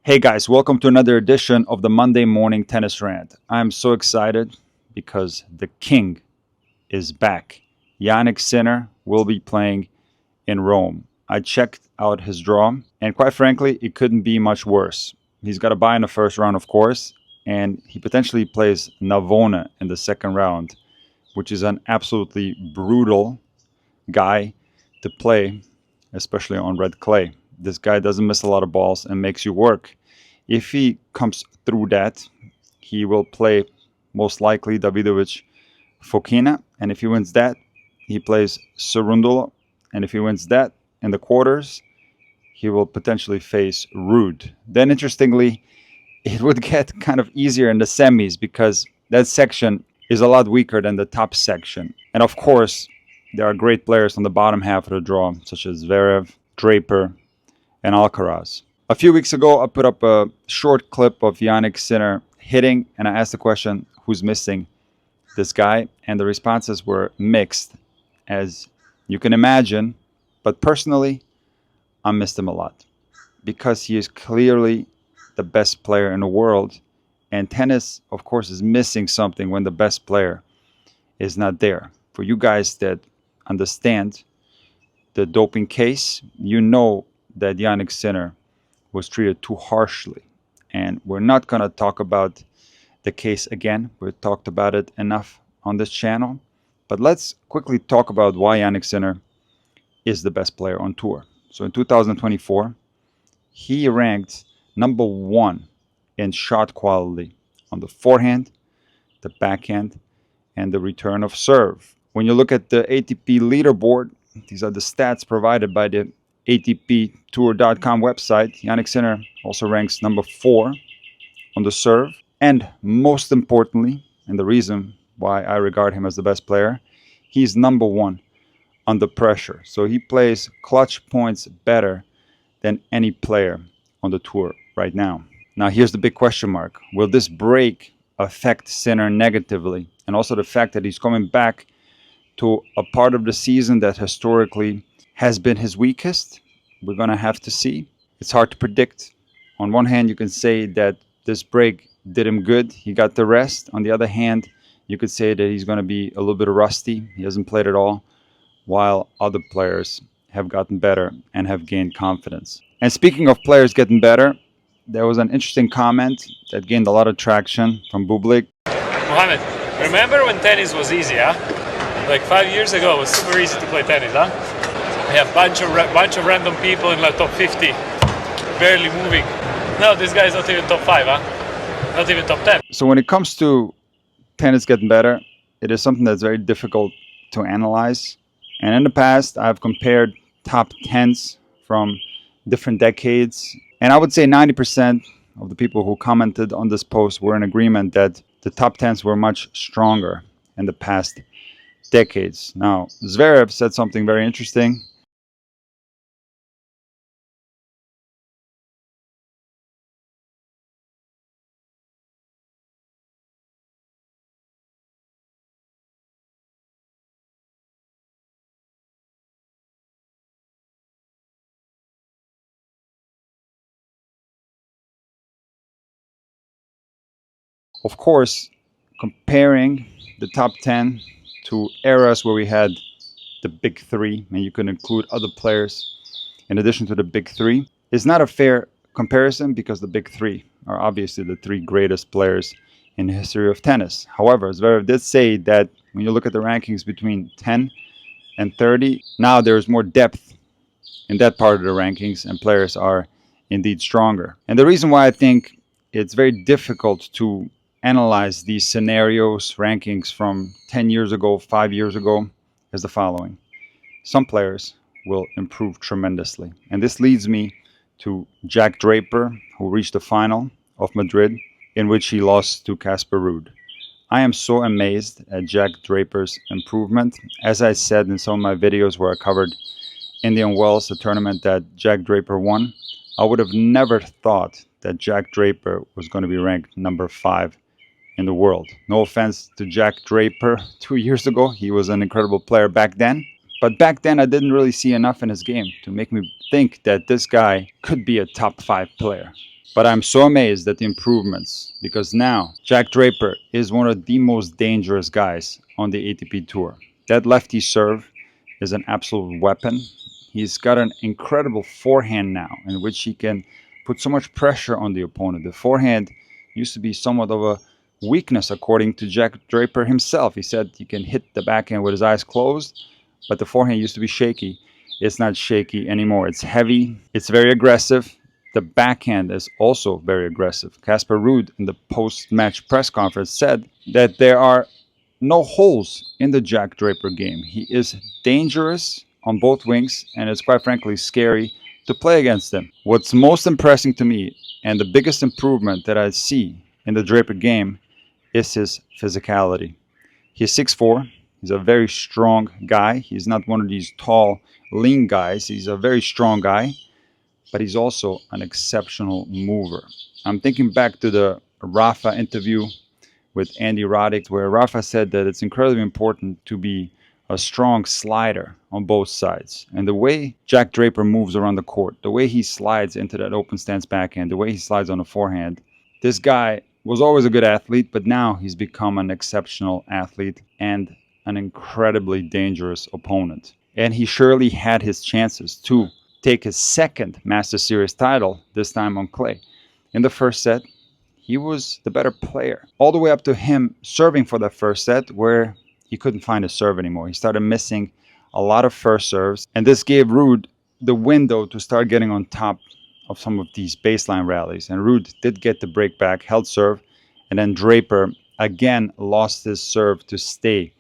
Hey guys, welcome to another edition of the Monday Morning Tennis Rant. I'm so excited because the king is back. Jannik Sinner will be playing in Rome. I checked out his draw, and quite frankly, it couldn't be much worse. He's got a bye in the first round, of course, and he potentially plays Navona in the second round, which is an absolutely brutal guy to play, especially on red clay. This guy doesn't miss a lot of balls and makes you work. If he comes through that, he will play most likely Davidovich Fokina. And if he wins that, he plays Cerundolo. And if he wins that in the quarters, he will potentially face Ruud. Then, interestingly, it would get kind of easier in the semis because that section is a lot weaker than the top section. And of course, there are great players on the bottom half of the draw, such as Zverev, Draper, and Alcaraz. A few weeks ago, I put up a short clip of Jannik Sinner hitting, and I asked the question, who's missing this guy? And the responses were mixed, as you can imagine. But personally, I missed him a lot because he is clearly the best player in the world. And tennis, of course, is missing something when the best player is not there. For you guys that understand the doping case, you know that Jannik Sinner was treated too harshly. And we're not going to talk about the case again. We've talked about it enough on this channel. But let's quickly talk about why Jannik Sinner is the best player on tour. So in 2024, he ranked number 1 in shot quality on the forehand, the backhand, and the return of serve. When you look at the ATP leaderboard, these are the stats provided by the ATP Tour.com website. Jannik Sinner also ranks number 4 on the serve. And most importantly, and the reason why I regard him as the best player, he's number 1 under pressure. So he plays clutch points better than any player on the tour right now. Now here's the big question mark. Will this break affect Sinner negatively? And also the fact that he's coming back to a part of the season that historically has been his weakest. We're going to have to see. It's hard to predict. On one hand, you can say that this break did him good. He got the rest. On the other hand, you could say that he's going to be a little bit rusty. He hasn't played at all, while other players have gotten better and have gained confidence. And speaking of players getting better, there was an interesting comment that gained a lot of traction from Bublik. Mohammed, remember when tennis was easy, huh? Like 5 years ago, it was super easy to play tennis, huh? We have bunch of random people in like top 50, barely moving. No, this guy's not even top 5, huh? Not even top 10. So when it comes to tennis getting better, it is something that's very difficult to analyze. And in the past, I've compared top 10s from different decades. And I would say 90% of the people who commented on this post were in agreement that the top 10s were much stronger in the past decades. Now, Zverev said something very interesting. Of course, comparing the top 10 to eras where we had the big 3, and you can include other players in addition to the big 3, is not a fair comparison because the big 3 are obviously the 3 greatest players in the history of tennis. However, Zverev did say that when you look at the rankings between 10 and 30, now there's more depth in that part of the rankings and players are indeed stronger. And the reason why I think it's very difficult to analyze these scenarios, rankings from 10 years ago, 5 years ago, is the following. Some players will improve tremendously. And this leads me to Jack Draper, who reached the final of Madrid, in which he lost to Casper Ruud. I am so amazed at Jack Draper's improvement. As I said in some of my videos where I covered Indian Wells, the tournament that Jack Draper won, I would have never thought that Jack Draper was going to be ranked number 5 in the world. No offense to Jack Draper 2 years ago. He was an incredible player back then. But back then, I didn't really see enough in his game to make me think that this guy could be a top 5 player. But I'm so amazed at the improvements because now Jack Draper is one of the most dangerous guys on the ATP Tour. That lefty serve is an absolute weapon. He's got an incredible forehand now in which he can put so much pressure on the opponent. The forehand used to be somewhat of a weakness according to Jack Draper himself. He said he can hit the backhand with his eyes closed, but the forehand used to be shaky. It's not shaky anymore. It's heavy. It's very aggressive. The backhand is also very aggressive. Casper Ruud in the post-match press conference said that there are no holes in the Jack Draper game. He is dangerous on both wings, and it's quite frankly scary to play against him. What's most impressive to me, and the biggest improvement that I see in the Draper game, is his physicality. He's 6'4". He's a very strong guy. He's not one of these tall, lean guys. He's a very strong guy, but he's also an exceptional mover. I'm thinking back to the Rafa interview with Andy Roddick, where Rafa said that it's incredibly important to be a strong slider on both sides. And the way Jack Draper moves around the court, the way he slides into that open stance backhand, the way he slides on the forehand, this guy was always a good athlete, but now he's become an exceptional athlete and an incredibly dangerous opponent. And he surely had his chances to take his second Master Series title, this time on clay. In the first set, he was the better player. All the way up to him serving for that first set where he couldn't find a serve anymore. He started missing a lot of first serves. And this gave Ruud the window to start getting on top of some of these baseline rallies. And Ruud did get the break back, held serve. And then Draper again lost his serve to stay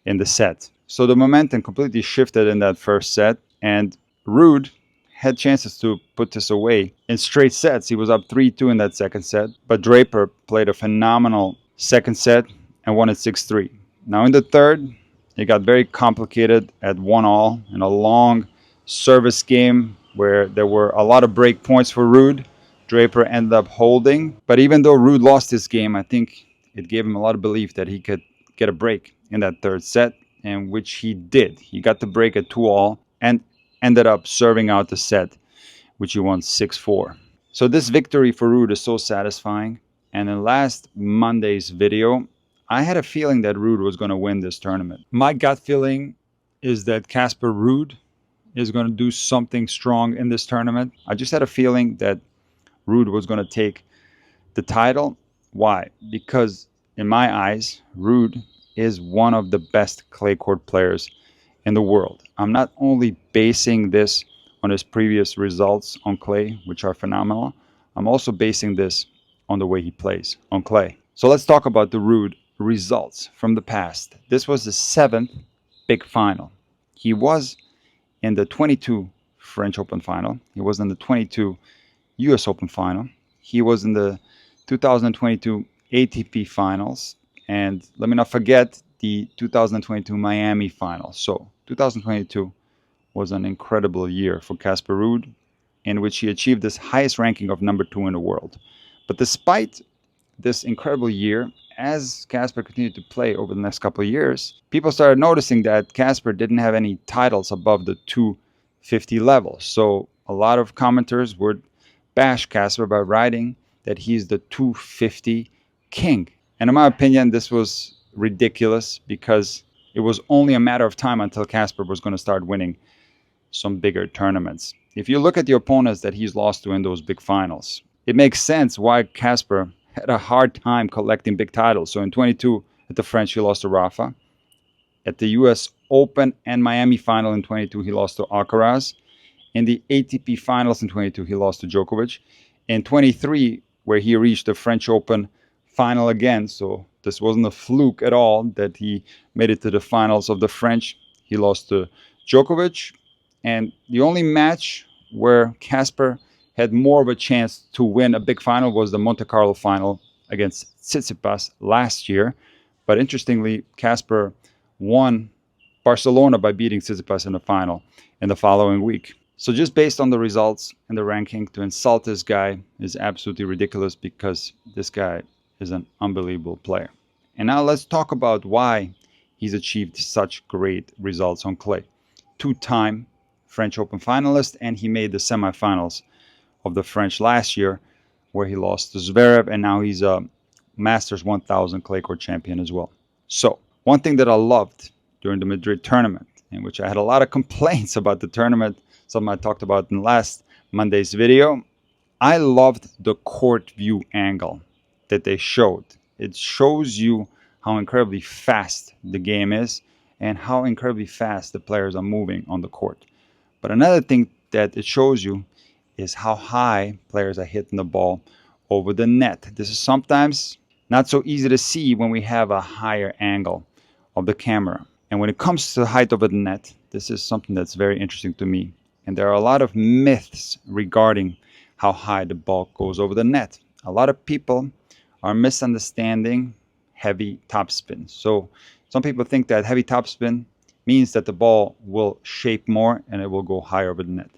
in the set. So the momentum completely shifted in that first set. And Ruud had chances to put this away in straight sets. He was up 3-2 in that second set, but Draper played a phenomenal second set and won it 6-3. Now in the third, it got very complicated at 1-all in a long service game where there were a lot of break points for Ruud. Draper ended up holding, but even though Ruud lost this game, I think it gave him a lot of belief that he could get a break in that third set, and which he did. He got the break at 2-all and ended up serving out the set, which he won 6-4. So this victory for Ruud is so satisfying. And in last Monday's video, I had a feeling that Ruud was going to win this tournament. My gut feeling is that Casper Ruud is going to do something strong in this tournament. I just had a feeling that Ruud was going to take the title. Why? Because in my eyes, Ruud is one of the best clay court players in the world. I'm not only basing this on his previous results on clay, which are phenomenal. I'm also basing this on the way he plays on clay. So let's talk about the Ruud results from the past. This was the 7th big final. He was in the 22 French Open final. He was in the 22 US Open final. He was in the 2022 ATP finals. And let me not forget the 2022 Miami final. So 2022 was an incredible year for Casper Ruud, in which he achieved his highest ranking of number 2 in the world. But despite this incredible year, as Casper continued to play over the next couple of years, people started noticing that Casper didn't have any titles above the 250 level. So a lot of commenters would bash Casper by writing that he's the 250 king. And in my opinion, this was ridiculous because it was only a matter of time until Casper was going to start winning some bigger tournaments. If you look at the opponents that he's lost to in those big finals, it makes sense why Casper had a hard time collecting big titles. So in 22 at the French, he lost to Rafa. At the US Open and Miami final in 22, he lost to Alcaraz. In the ATP finals in 22, he lost to Djokovic. In 23, where he reached the French Open final again, so this wasn't a fluke at all that he made it to the finals of the French, he lost to Djokovic. And the only match where Casper had more of a chance to win a big final was the Monte Carlo final against Tsitsipas last year. But interestingly, Casper won Barcelona by beating Tsitsipas in the final in the following week. So just based on the results and the ranking, to insult this guy is absolutely ridiculous because this guy is an unbelievable player. And now let's talk about why he's achieved such great results on clay. 2-time French Open finalist, and he made the semifinals of the French last year. where he lost to Zverev, and now he's a Masters 1000 clay court champion as well. So one thing that I loved during the Madrid tournament, in which I had a lot of complaints about the tournament, something I talked about in last Monday's video, I loved the court view angle that they showed. It shows you how incredibly fast the game is and how incredibly fast the players are moving on the court. But another thing that it shows you is how high players are hitting the ball over the net. This is sometimes not so easy to see when we have a higher angle of the camera. And when it comes to the height over the net, this is something that's very interesting to me. And there are a lot of myths regarding how high the ball goes over the net. A lot of people are misunderstanding heavy topspin. So some people think that heavy topspin means that the ball will shape more and it will go higher over the net.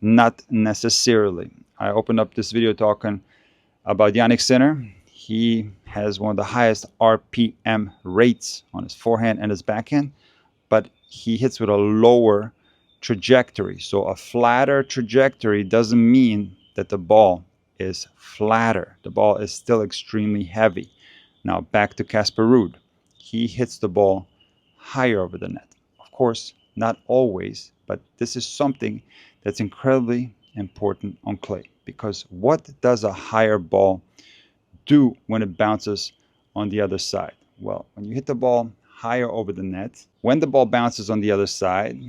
Not necessarily. I opened up this video talking about Jannik Sinner. He has one of the highest RPM rates on his forehand and his backhand, but he hits with a lower trajectory. So a flatter trajectory doesn't mean that the ball is flatter. The ball is still extremely heavy. Now back to Casper Ruud. He hits the ball higher over the net. Of course, not always, but this is something that's incredibly important on clay, because what does a higher ball do when it bounces on the other side? Well, when you hit the ball higher over the net, when the ball bounces on the other side,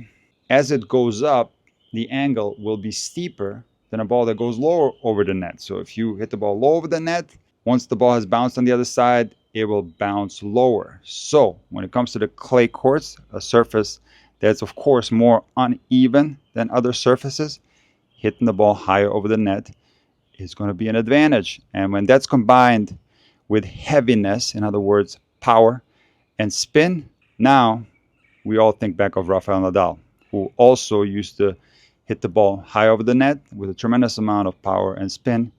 as it goes up, the angle will be steeper than a ball that goes lower over the net. So if you hit the ball low over the net, once the ball has bounced on the other side, it will bounce lower. So when it comes to the clay courts, a surface that's of course more uneven than other surfaces, hitting the ball higher over the net is going to be an advantage. And when that's combined with heaviness, in other words, power and spin, now we all think back of Rafael Nadal, who also used to hit the ball high over the net with a tremendous amount of power and spin,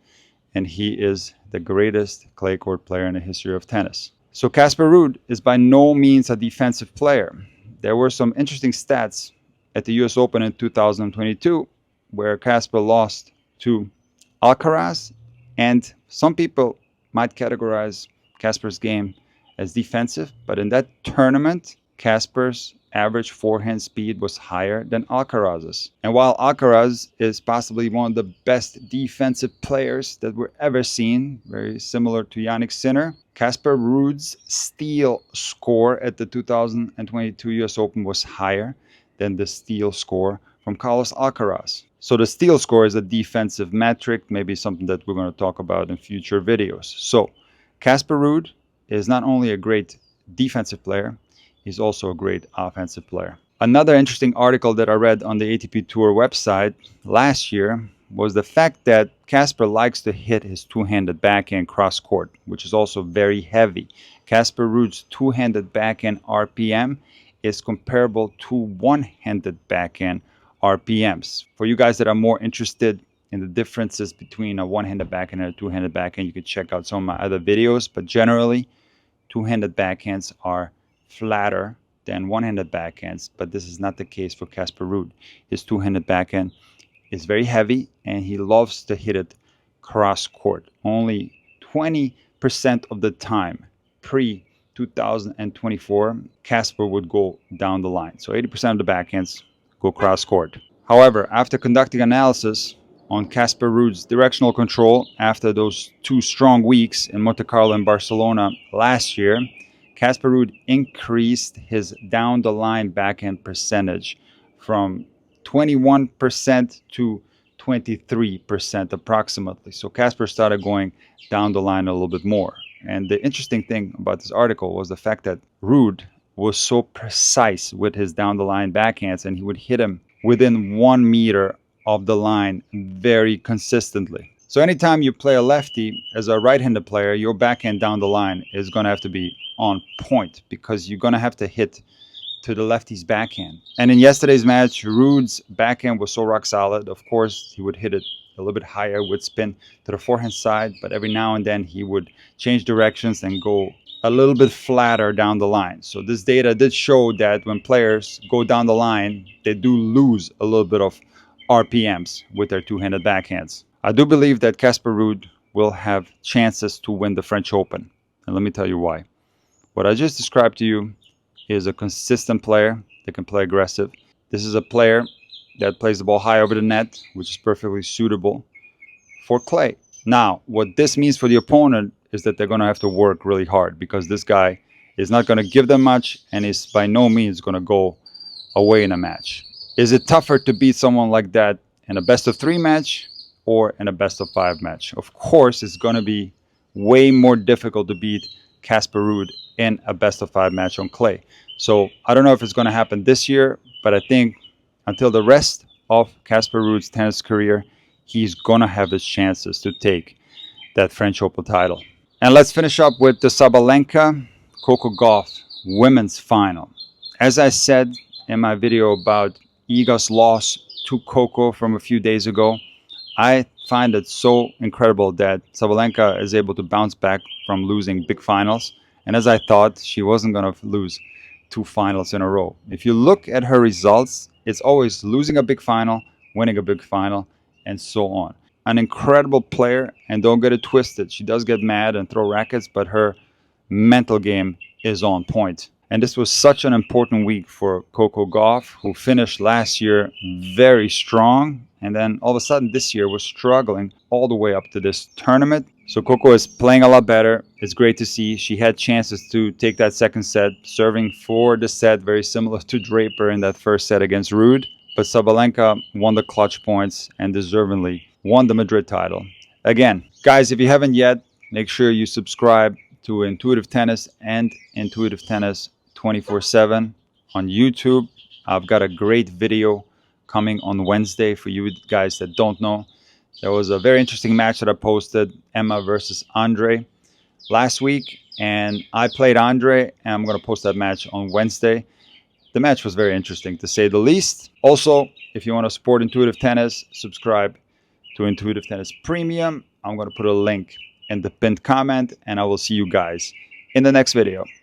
and he is the greatest clay court player in the history of tennis. So Casper Ruud is by no means a defensive player. There were some interesting stats at the US Open in 2022 where Casper lost to Alcaraz, and some people might categorize Casper's game as defensive, but in that tournament, Casper's average forehand speed was higher than Alcaraz's. And while Alcaraz is possibly one of the best defensive players that we've ever seen, very similar to Jannik Sinner, Casper Ruud's steal score at the 2022 US Open was higher than the steal score from Carlos Alcaraz. So the steal score is a defensive metric, maybe something that we're going to talk about in future videos. So Casper Ruud is not only a great defensive player, he's also a great offensive player. Another interesting article that I read on the ATP Tour website last year was the fact that Casper likes to hit his two-handed backhand cross court, which is also very heavy. Casper Ruud's two-handed backhand RPM is comparable to one-handed backhand RPMs. For you guys that are more interested in the differences between a one-handed backhand and a two-handed backhand, you could check out some of my other videos, but generally two-handed backhands are flatter than one-handed backhands, but this is not the case for Casper Ruud. His two-handed backhand is very heavy and he loves to hit it cross court. Only 20% of the time pre-2024, Casper would go down the line. So 80% of the backhands go cross court. However, after conducting analysis on Casper Ruud's directional control after those 2 strong weeks in Monte Carlo and Barcelona last year, Casper Ruud increased his down-the-line backhand percentage from 21% to 23% approximately. So Casper started going down the line a little bit more. And the interesting thing about this article was the fact that Ruud was so precise with his down-the-line backhands, and he would hit him within 1 meter of the line very consistently. So anytime you play a lefty as a right-handed player, your backhand down the line is going to have to be on point because you're going to have to hit to the lefty's backhand. And in yesterday's match, Ruud's backhand was so rock solid. Of course, he would hit it a little bit higher with spin to the forehand side, but every now and then he would change directions and go a little bit flatter down the line. So this data did show that when players go down the line, they do lose a little bit of RPMs with their two-handed backhands. I do believe that Casper Ruud will have chances to win the French Open. And let me tell you why. What I just described to you is a consistent player that can play aggressive. This is a player that plays the ball high over the net, which is perfectly suitable for clay. Now, what this means for the opponent is that they're going to have to work really hard, because this guy is not going to give them much and is by no means going to go away in a match. Is it tougher to beat someone like that in a best-of-3 match or in a best-of-5 match? Of course, it's going to be way more difficult to beat Casper Ruud in a best-of-5 match on clay. So I don't know if it's going to happen this year, but I think until the rest of Casper Ruud's tennis career, he's going to have his chances to take that French Open title. And let's finish up with the Sabalenka-Coco Gauff women's final. As I said in my video about Iga's loss to Coco from a few days ago, I find it so incredible that Sabalenka is able to bounce back from losing big finals. And as I thought, she wasn't going to lose 2 finals in a row. If you look at her results, it's always losing a big final, winning a big final, and so on. An incredible player, and don't get it twisted. She does get mad and throw rackets, but her mental game is on point. And this was such an important week for Coco Gauff, who finished last year very strong, and then all of a sudden this year was struggling all the way up to this tournament. So Coco is playing a lot better. It's great to see. She had chances to take that second set, serving for the set, very similar to Draper in that first set against Ruud. But Sabalenka won the clutch points and deservingly won the Madrid title. Again, guys, if you haven't yet, make sure you subscribe to Intuitive Tennis and Intuitive Tennis 24/7 on YouTube. I've got a great video coming on Wednesday for you guys that don't know. There was a very interesting match that I posted, Emma versus Andre, last week, and I played Andre, and I'm going to post that match on Wednesday. The match was very interesting, to say the least. Also, if you want to support Intuitive Tennis, subscribe to Intuitive Tennis Premium. I'm going to put a link in the pinned comment, and I will see you guys in the next video.